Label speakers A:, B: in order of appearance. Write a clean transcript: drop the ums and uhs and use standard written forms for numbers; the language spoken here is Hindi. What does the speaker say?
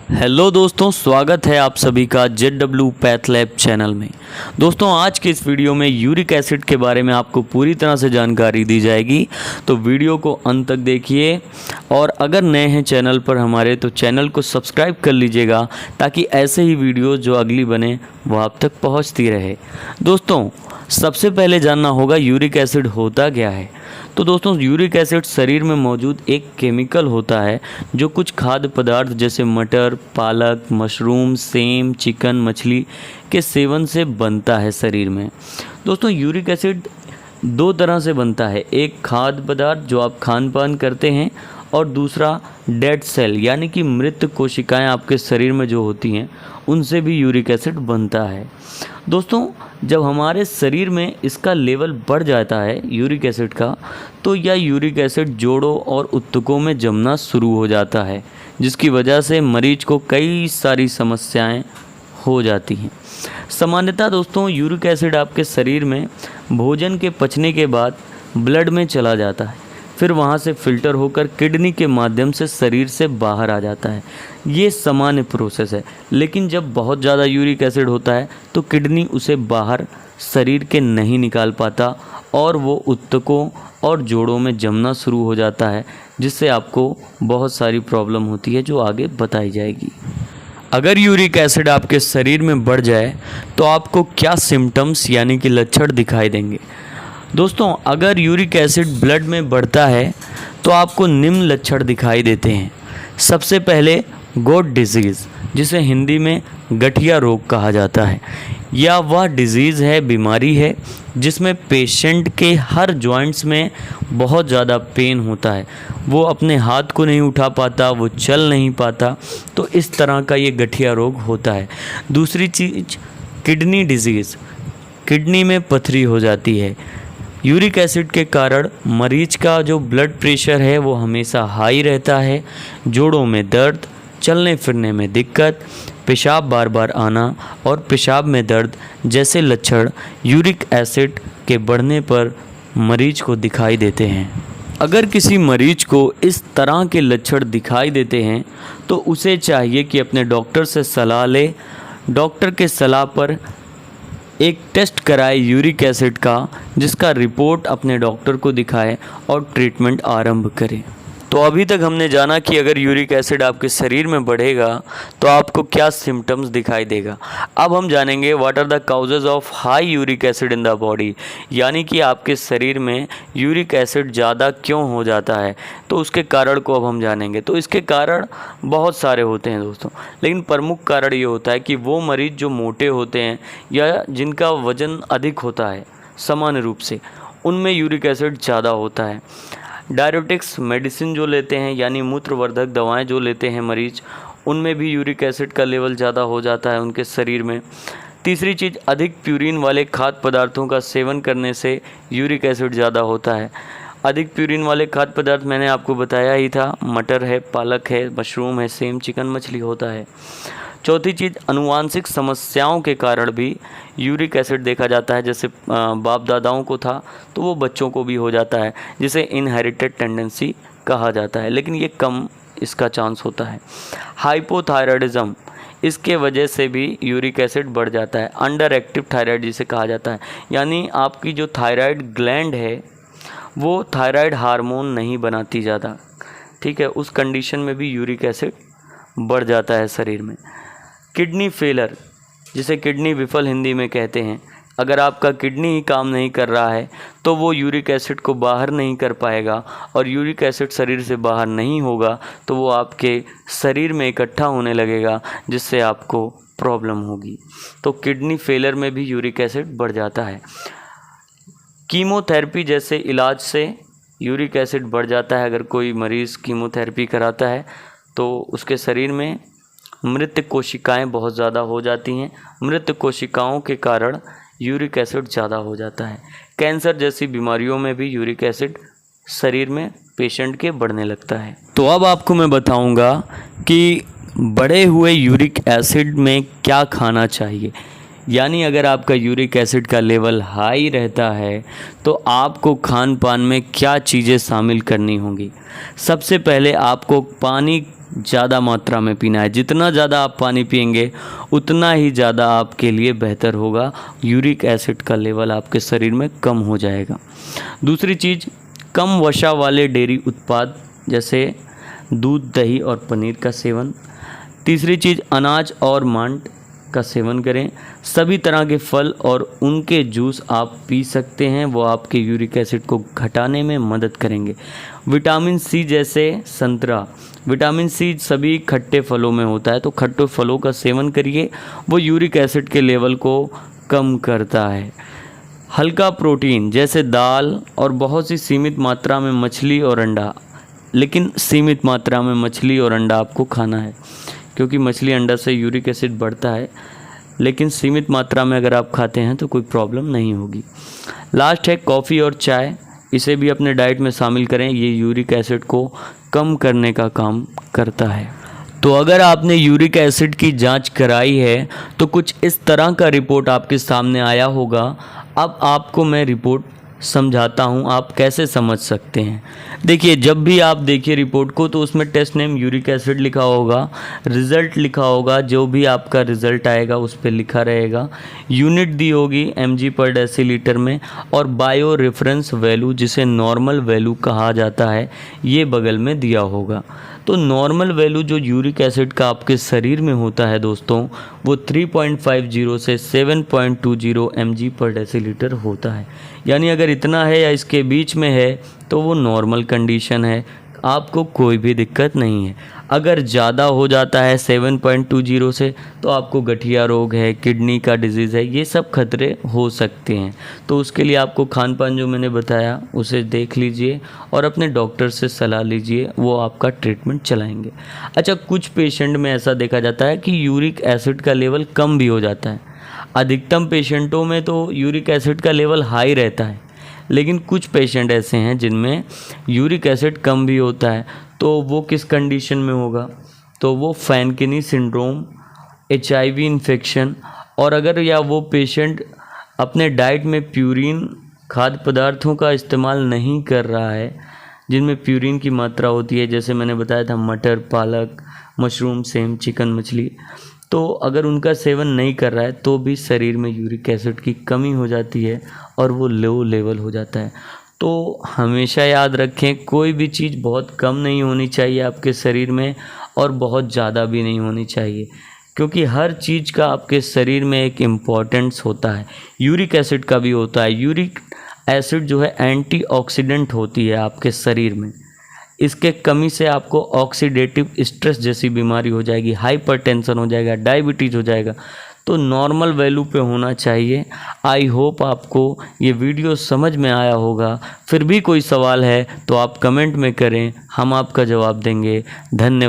A: हेलो दोस्तों, स्वागत है आप सभी का JW पैथ लैब चैनल में। दोस्तों, आज के इस वीडियो में यूरिक एसिड के बारे में आपको पूरी तरह से जानकारी दी जाएगी, तो वीडियो को अंत तक देखिए। और अगर नए हैं चैनल पर हमारे, तो चैनल को सब्सक्राइब कर लीजिएगा ताकि ऐसे ही वीडियो जो अगली बने वो आप तक पहुंचती रहे। दोस्तों, सबसे पहले जानना होगा यूरिक एसिड होता क्या है। तो दोस्तों, यूरिक एसिड शरीर में मौजूद एक केमिकल होता है जो कुछ खाद्य पदार्थ जैसे मटर, पालक, मशरूम, सेम, चिकन, मछली के सेवन से बनता है शरीर में। दोस्तों, यूरिक एसिड दो तरह से बनता है, एक खाद्य पदार्थ जो आप खान पान करते हैं और दूसरा डेड सेल यानी कि मृत कोशिकाएं आपके शरीर में जो होती हैं उनसे भी यूरिक एसिड बनता है। दोस्तों, जब हमारे शरीर में इसका लेवल बढ़ जाता है यूरिक एसिड का, तो यह यूरिक एसिड जोड़ों और ऊतकों में जमना शुरू हो जाता है, जिसकी वजह से मरीज को कई सारी समस्याएं हो जाती हैं। सामान्यतः दोस्तों, यूरिक एसिड आपके शरीर में भोजन के पचने के बाद ब्लड में चला जाता है, फिर वहाँ से फिल्टर होकर किडनी के माध्यम से शरीर से बाहर आ जाता है। ये सामान्य प्रोसेस है, लेकिन जब बहुत ज़्यादा यूरिक एसिड होता है तो किडनी उसे बाहर शरीर के नहीं निकाल पाता और वो ऊतकों और जोड़ों में जमना शुरू हो जाता है, जिससे आपको बहुत सारी प्रॉब्लम होती है जो आगे बताई जाएगी। अगर यूरिक एसिड आपके शरीर में बढ़ जाए तो आपको क्या सिम्टम्स यानी कि लक्षण दिखाई देंगे। दोस्तों, अगर यूरिक एसिड ब्लड में बढ़ता है तो आपको निम्न लक्षण दिखाई देते हैं। सबसे पहले गोट डिजीज़, जिसे हिंदी में गठिया रोग कहा जाता है, यह वह डिजीज़ है, बीमारी है जिसमें पेशेंट के हर जॉइंट्स में बहुत ज़्यादा पेन होता है, वो अपने हाथ को नहीं उठा पाता, वो चल नहीं पाता, तो इस तरह का ये गठिया रोग होता है। दूसरी चीज़ किडनी डिजीज़, किडनी में पथरी हो जाती है। यूरिक एसिड के कारण मरीज का जो ब्लड प्रेशर है वो हमेशा हाई रहता है, जोड़ों में दर्द, चलने फिरने में दिक्कत, पेशाब बार बार आना और पेशाब में दर्द जैसे लक्षण यूरिक एसिड के बढ़ने पर मरीज को दिखाई देते हैं। अगर किसी मरीज को इस तरह के लक्षण दिखाई देते हैं तो उसे चाहिए कि अपने डॉक्टर से सलाह ले, डॉक्टर के सलाह पर एक टेस्ट कराए यूरिक एसिड का, जिसका रिपोर्ट अपने डॉक्टर को दिखाए और ट्रीटमेंट आरंभ करें। तो अभी तक हमने जाना कि अगर यूरिक एसिड आपके शरीर में बढ़ेगा तो आपको क्या सिम्टम्स दिखाई देगा। अब हम जानेंगे what are the causes of high uric acid in the body, यानी कि आपके शरीर में यूरिक एसिड ज़्यादा क्यों हो जाता है, तो उसके कारण को अब हम जानेंगे। तो इसके कारण बहुत सारे होते हैं दोस्तों, लेकिन प्रमुख कारण ये होता है कि वो मरीज़ जो मोटे होते हैं या जिनका वज़न अधिक होता है सामान्य रूप से, उनमें यूरिक एसिड ज़्यादा होता है। डायरेटिक्स मेडिसिन जो लेते हैं यानी मूत्रवर्धक दवाएं जो लेते हैं मरीज, उनमें भी यूरिक एसिड का लेवल ज़्यादा हो जाता है उनके शरीर में। तीसरी चीज़, अधिक प्यूरिन वाले खाद्य पदार्थों का सेवन करने से यूरिक एसिड ज़्यादा होता है। अधिक प्यूरिन वाले खाद्य पदार्थ मैंने आपको बताया ही था, मटर है, पालक है, मशरूम है, सेम, चिकन, मछली होता है। चौथी चीज़, अनुवांशिक समस्याओं के कारण भी यूरिक एसिड देखा जाता है, जैसे बाप दादाओं को था तो वो बच्चों को भी हो जाता है, जिसे इनहेरिटेड टेंडेंसी कहा जाता है, लेकिन ये कम इसका चांस होता है। हाइपोथायराइडिज्म, इसके वजह से भी यूरिक एसिड बढ़ जाता है। अंडर एक्टिव थायराइड जिसे कहा जाता है, यानी आपकी जो थायराइड ग्लैंड है वो थायराइड हार्मोन नहीं बनाती ज़्यादा, ठीक है, उस कंडीशन में भी यूरिक एसिड बढ़ जाता है शरीर में। किडनी फेलर, जिसे किडनी विफल हिंदी में कहते हैं, अगर आपका किडनी ही काम नहीं कर रहा है तो वो यूरिक एसिड को बाहर नहीं कर पाएगा, और यूरिक एसिड शरीर से बाहर नहीं होगा तो वो आपके शरीर में इकट्ठा होने लगेगा, जिससे आपको प्रॉब्लम होगी। तो किडनी फेलर में भी यूरिक एसिड बढ़ जाता है। कीमोथेरेपी जैसे इलाज से यूरिक एसिड बढ़ जाता है। अगर कोई मरीज़ कीमोथेरेपी कराता है तो उसके शरीर में मृत कोशिकाएं बहुत ज़्यादा हो जाती हैं, मृत कोशिकाओं के कारण यूरिक एसिड ज़्यादा हो जाता है। कैंसर जैसी बीमारियों में भी यूरिक एसिड शरीर में पेशेंट के बढ़ने लगता है। तो अब आपको मैं बताऊंगा कि बढ़े हुए यूरिक एसिड में क्या खाना चाहिए, यानी अगर आपका यूरिक एसिड का लेवल हाई रहता है तो आपको खान पान में क्या चीज़ें शामिल करनी होंगी। सबसे पहले आपको पानी ज़्यादा मात्रा में पीना है। जितना ज़्यादा आप पानी पिएंगे उतना ही ज़्यादा आपके लिए बेहतर होगा, यूरिक एसिड का लेवल आपके शरीर में कम हो जाएगा। दूसरी चीज़, कम वसा वाले डेयरी उत्पाद जैसे दूध, दही और पनीर का सेवन। तीसरी चीज़, अनाज और मांस का सेवन करें। सभी तरह के फल और उनके जूस आप पी सकते हैं, वो आपके यूरिक एसिड को घटाने में मदद करेंगे। विटामिन सी जैसे संतरा, विटामिन सी सभी खट्टे फलों में होता है, तो खट्टे फलों का सेवन करिए, वो यूरिक एसिड के लेवल को कम करता है। हल्का प्रोटीन जैसे दाल और बहुत सी सीमित मात्रा में मछली और अंडा, लेकिन सीमित मात्रा में मछली और अंडा आपको खाना है, क्योंकि मछली अंडा से यूरिक एसिड बढ़ता है, लेकिन सीमित मात्रा में अगर आप खाते हैं तो कोई प्रॉब्लम नहीं होगी। लास्ट है कॉफ़ी और चाय, इसे भी अपने डाइट में शामिल करें, ये यूरिक एसिड को कम करने का काम करता है। तो अगर आपने यूरिक एसिड की जांच कराई है तो कुछ इस तरह का रिपोर्ट आपके सामने आया होगा। अब आपको मैं रिपोर्ट समझाता हूँ, आप कैसे समझ सकते हैं। देखिए, जब भी आप देखिए रिपोर्ट को तो उसमें टेस्ट नेम यूरिक एसिड लिखा होगा, रिज़ल्ट लिखा होगा, जो भी आपका रिज़ल्ट आएगा उस पर लिखा रहेगा, यूनिट दी होगी mg/डेसीलीटर में, और बायो रेफरेंस वैल्यू जिसे नॉर्मल वैल्यू कहा जाता है ये बगल में दिया होगा। तो नॉर्मल वैल्यू जो यूरिक एसिड का आपके शरीर में होता है दोस्तों, वो 3.50 से 7.20 mg/डेसीलीटर होता है। यानी अगर इतना है या इसके बीच में है तो वो नॉर्मल कंडीशन है, आपको कोई भी दिक्कत नहीं है। अगर ज़्यादा हो जाता है 7.20 से तो आपको गठिया रोग है, किडनी का डिजीज़ है, ये सब खतरे हो सकते हैं। तो उसके लिए आपको खान पान जो मैंने बताया उसे देख लीजिए और अपने डॉक्टर से सलाह लीजिए, वो आपका ट्रीटमेंट चलाएंगे। अच्छा, कुछ पेशेंट में ऐसा देखा जाता है कि यूरिक एसिड का लेवल कम भी हो जाता है। अधिकतम पेशेंटों में तो यूरिक एसिड का लेवल हाई रहता है, लेकिन कुछ पेशेंट ऐसे हैं जिनमें यूरिक एसिड कम भी होता है। तो वो किस कंडीशन में होगा, तो वो फैनकिनी सिंड्रोम, HIV इन्फेक्शन, और अगर या वो पेशेंट अपने डाइट में प्यूरिन खाद्य पदार्थों का इस्तेमाल नहीं कर रहा है जिनमें प्यूरिन की मात्रा होती है, जैसे मैंने बताया था मटर, पालक, मशरूम, सेम, चिकन, मछली, तो अगर उनका सेवन नहीं कर रहा है तो भी शरीर में यूरिक एसिड की कमी हो जाती है और वो लो लेवल हो जाता है। तो हमेशा याद रखें, कोई भी चीज़ बहुत कम नहीं होनी चाहिए आपके शरीर में और बहुत ज़्यादा भी नहीं होनी चाहिए, क्योंकि हर चीज़ का आपके शरीर में एक इम्पॉर्टेंस होता है। यूरिक एसिड का भी होता है। यूरिक एसिड जो है एंटीऑक्सीडेंट होती है आपके शरीर में, इसके कमी से आपको ऑक्सीडेटिव स्ट्रेस जैसी बीमारी हो जाएगी, हाइपरटेंशन हो जाएगा, डायबिटीज़ हो जाएगा। तो नॉर्मल वैल्यू पे होना चाहिए। आई होप आपको ये वीडियो समझ में आया होगा। फिर भी कोई सवाल है तो आप कमेंट में करें, हम आपका जवाब देंगे। धन्यवाद।